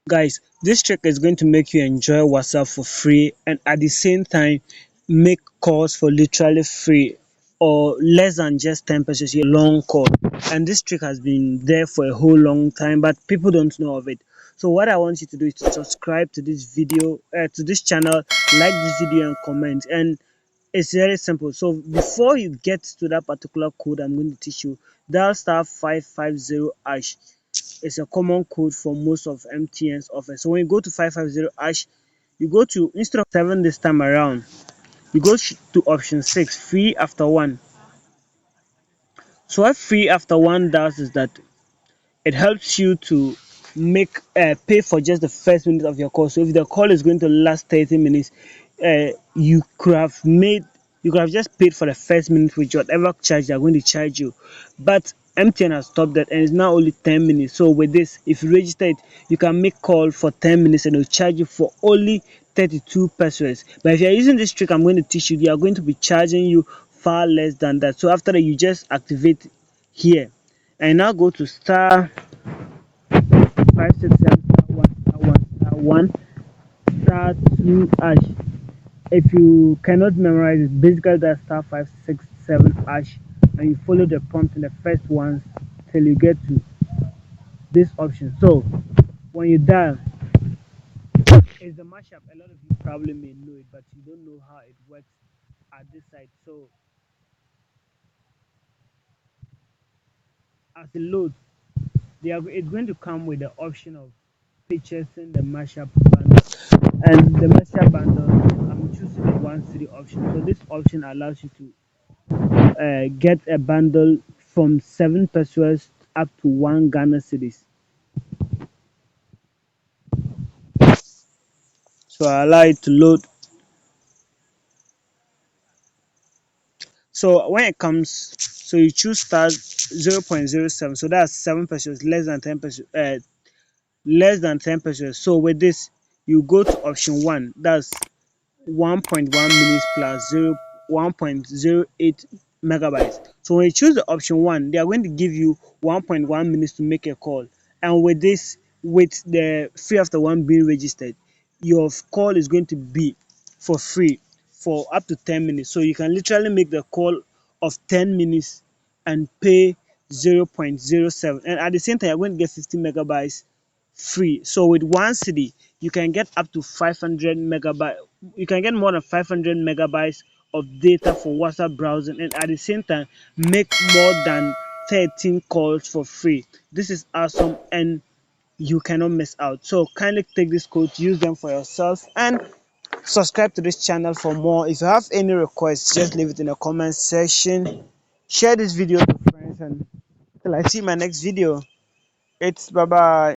Guys, this trick is going to make you enjoy WhatsApp for free and at the same time make calls for literally free or less than just 10 pesos a long call. And this trick has been there for a whole long time, but people don't know of it. So what I want you to do is to subscribe to this video, to this channel, like this video and comment. And it's very simple. So before you get to that particular code I'm going to teach you, dial star 550 hash. It's a common code for most of MTN's offers. So when you go to 550 hash, you go to, instead of 7 this time around, you go to option 6, free after 1. So what free after 1 does is that it helps you to make pay for just the first minute of your call. So if the call is going to last 30 minutes, you could have made you could have just paid for the first minute with whatever charge they're going to charge you. But MTN has stopped that and it's now only 10 minutes. So with this, if you register it, you can make call for 10 minutes and they'll charge you for only 32 pesos. But if you're using this trick I'm going to teach you, they are going to be charging you far less than that. So after that, you just activate here and now go to star 567 star 1 star 2 hash. If you cannot memorize it, basically that's star 567 hash, and you follow the prompt in the first ones till you get to this option. So when you dial, it's the mashup. A lot of you probably may know it, but you don't know how it works at this side. So as it loads, it's going to come with the option of purchasing the mashup bundle. And the mashup bundle, I'm choosing the 1 city option. So this option allows you to get a bundle from 7 pesos up to 1 Ghana cedis. So I allow it to load. So when it comes, so you choose star 0.07. So that's 7 pesos, less than 10 pesos, less than 10 pesos. So with this, you go to option 1. That's 1.1 minutes plus 1.08 megabytes. So when you choose the option 1, they are going to give you 1.1 minutes to make a call. And with this, with the free after 1 being registered, your call is going to be for free for up to 10 minutes. So you can literally make the call of 10 minutes and pay 0.07. And at the same time, you're going to get 50 megabytes free. So with 1 city, you can get up to 500 megabyte. You can get more than 500 megabytes of data for WhatsApp browsing, and at the same time make more than 13 calls for free. This is awesome, and you cannot miss out. So kindly take this code, use them for yourself, and subscribe to this channel for more. If you have any requests, just leave it in the comment section. Share this video with friends, and till I see my next video, it's bye bye.